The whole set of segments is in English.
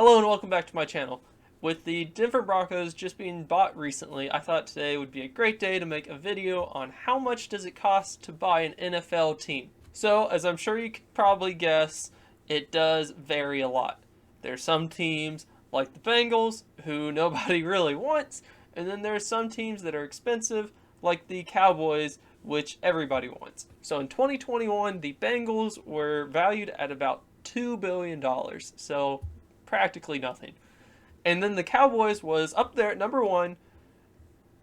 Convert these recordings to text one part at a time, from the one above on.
Hello and welcome back to my channel. With the Denver Broncos just being bought recently, I thought today would be a great day to make a video on how much does it cost to buy an NFL team. So, as I'm sure you can probably guess, it does vary a lot. There's some teams like the Bengals who nobody really wants, and then there's some teams that are expensive like the Cowboys, which everybody wants. So in 2021, the Bengals were valued at about $2 billion. So practically nothing. And then the Cowboys was up there at number one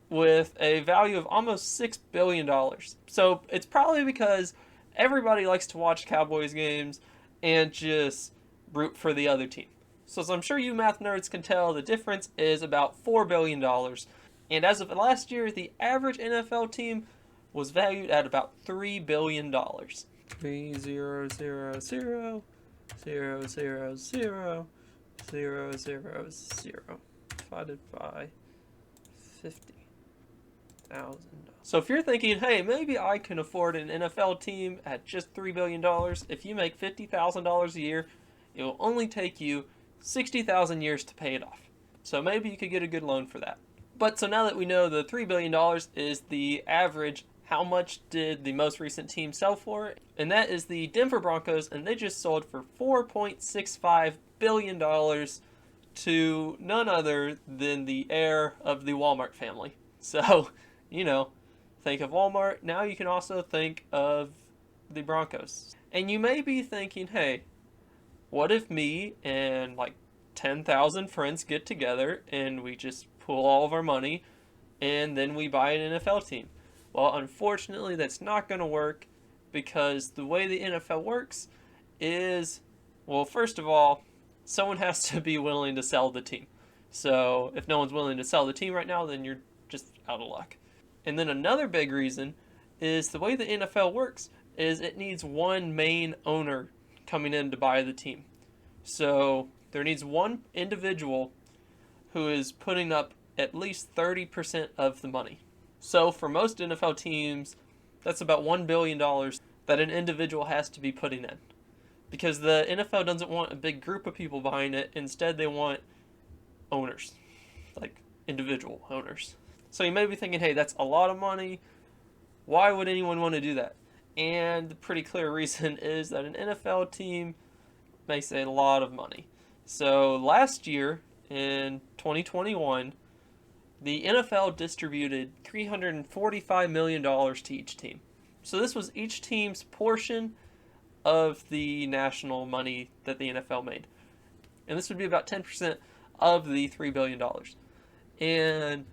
with a value of almost $6 billion. So it's probably because everybody likes to watch Cowboys games and just root for the other team. So as I'm sure you math nerds can tell, the difference is about $4 billion. And as of last year, the average NFL team was valued at about $3 billion. 3,000,000, 000, 000 divided by 50,000. So if you're thinking, hey, maybe I can afford an NFL team at just $3 billion, if you make $50,000 a year, it will only take you 60,000 years to pay it off. So maybe you could get a good loan for that. But so now that we know the $3 billion is the average, how much did the most recent team sell for? And that is the Denver Broncos, and they just sold for $4.65 billion to none other than the heir of the Walmart family. So, think of Walmart. Now you can also think of the Broncos. And you may be thinking, hey, what if me and like 10,000 friends get together and we just pool all of our money and then we buy an NFL team? Well, unfortunately, that's not going to work because the way the NFL works is, well, first of all, someone has to be willing to sell the team. So if no one's willing to sell the team right now, then you're just out of luck. And then another big reason is the way the NFL works is it needs one main owner coming in to buy the team. So there needs one individual who is putting up at least 30% of the money. So for most NFL teams, that's about $1 billion that an individual has to be putting in. Because the NFL doesn't want a big group of people buying it. Instead, they want owners, like individual owners. So you may be thinking, hey, that's a lot of money. Why would anyone want to do that? And the pretty clear reason is that an NFL team makes a lot of money. So last year, in 2021, the NFL distributed $345 million to each team. So this was each team's portion of the national money that the NFL made. And this would be about 10% of the $3 billion. And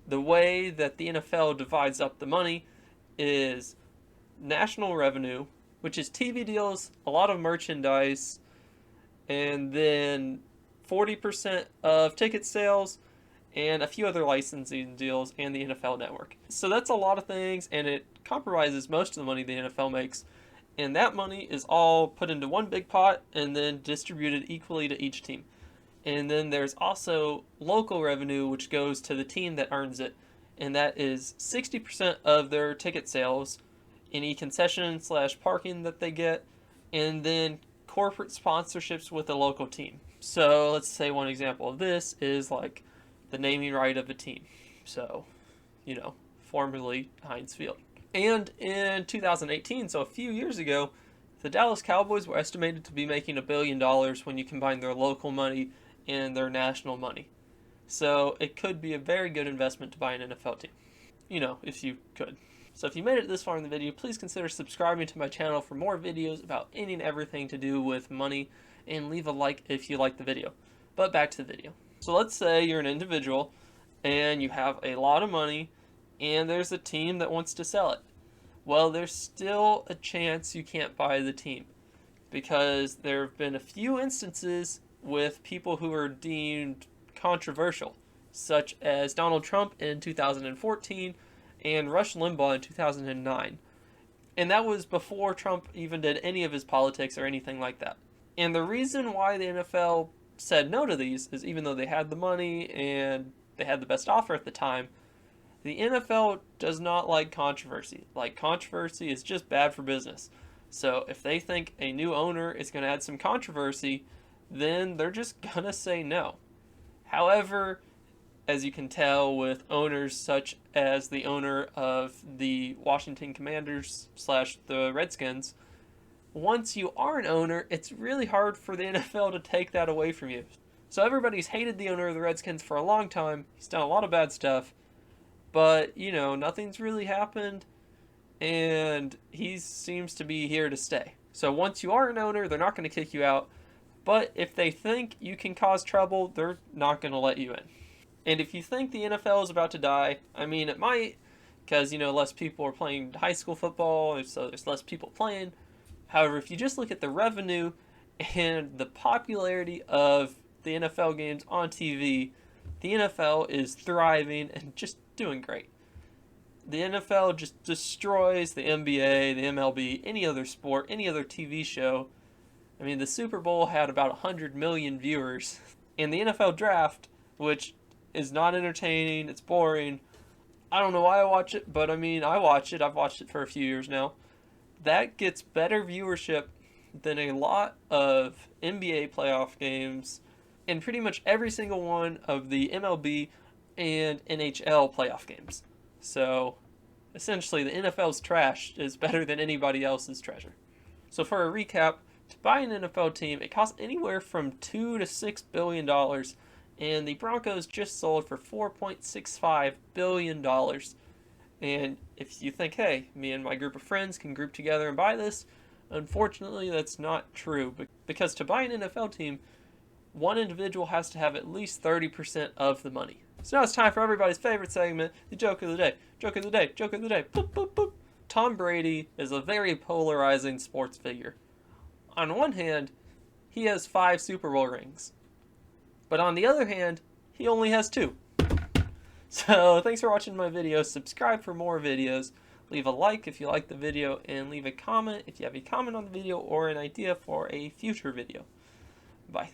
the way that the NFL divides up the money is national revenue, which is TV deals, a lot of merchandise, and then 40% of ticket sales, and a few other licensing deals, and the NFL Network. So that's a lot of things, and it compromises most of the money the NFL makes. And that money is all put into one big pot and then distributed equally to each team. And then there's also local revenue, which goes to the team that earns it. And that is 60% of their ticket sales, any concession / parking that they get, and then corporate sponsorships with a local team. So let's say one example of this is like the naming right of a team. So, formerly Heinz Field. And in 2018, so a few years ago, the Dallas Cowboys were estimated to be making $1 billion when you combine their local money and their national money. So it could be a very good investment to buy an NFL team. If you could. So if you made it this far in the video, please consider subscribing to my channel for more videos about any and everything to do with money, and leave a like if you like the video. But back to the video. So let's say you're an individual and you have a lot of money and there's a team that wants to sell it. Well, there's still a chance you can't buy the team because there have been a few instances with people who are deemed controversial, such as Donald Trump in 2014 and Rush Limbaugh in 2009. And that was before Trump even did any of his politics or anything like that. And the reason why the NFL said no to these is, even though they had the money and they had the best offer at the time, the NFL does not like controversy. Like, controversy is just bad for business. So if they think a new owner is going to add some controversy, then they're just gonna say no. However, as you can tell with owners such as the owner of the Washington Commanders slash the Redskins, once you are an owner, it's really hard for the NFL to take that away from you. So everybody's hated the owner of the Redskins for a long time. He's done a lot of bad stuff, but nothing's really happened, and he seems to be here to stay. So once you are an owner, they're not going to kick you out, but if they think you can cause trouble, they're not going to let you in. And if you think the NFL is about to die, I mean, it might, because, less people are playing high school football, so there's less people playing. However, if you just look at the revenue and the popularity of the NFL games on TV, the NFL is thriving and just doing great. The NFL just destroys the NBA, the MLB, any other sport, any other TV show. I mean, the Super Bowl had about 100 million viewers. And the NFL draft, which is not entertaining, it's boring. I don't know why I watch it, but I mean, I watch it. I've watched it for a few years now. That gets better viewership than a lot of NBA playoff games and pretty much every single one of the MLB and NHL playoff games. So, essentially, the NFL's trash is better than anybody else's treasure. So, for a recap, to buy an NFL team, it costs anywhere from $2 to $6 billion, and the Broncos just sold for $4.65 billion. And if you think, hey, me and my group of friends can group together and buy this, unfortunately, that's not true. Because to buy an NFL team, one individual has to have at least 30% of the money. So now it's time for everybody's favorite segment, the joke of the day. Joke of the day, joke of the day. Boop, boop, boop. Tom Brady is a very polarizing sports figure. On one hand, he has 5 Super Bowl rings. But on the other hand, he only has 2. So thanks for watching my video. Subscribe for more videos. Leave a like if you like the video, and leave a comment if you have a comment on the video or an idea for a future video. Bye.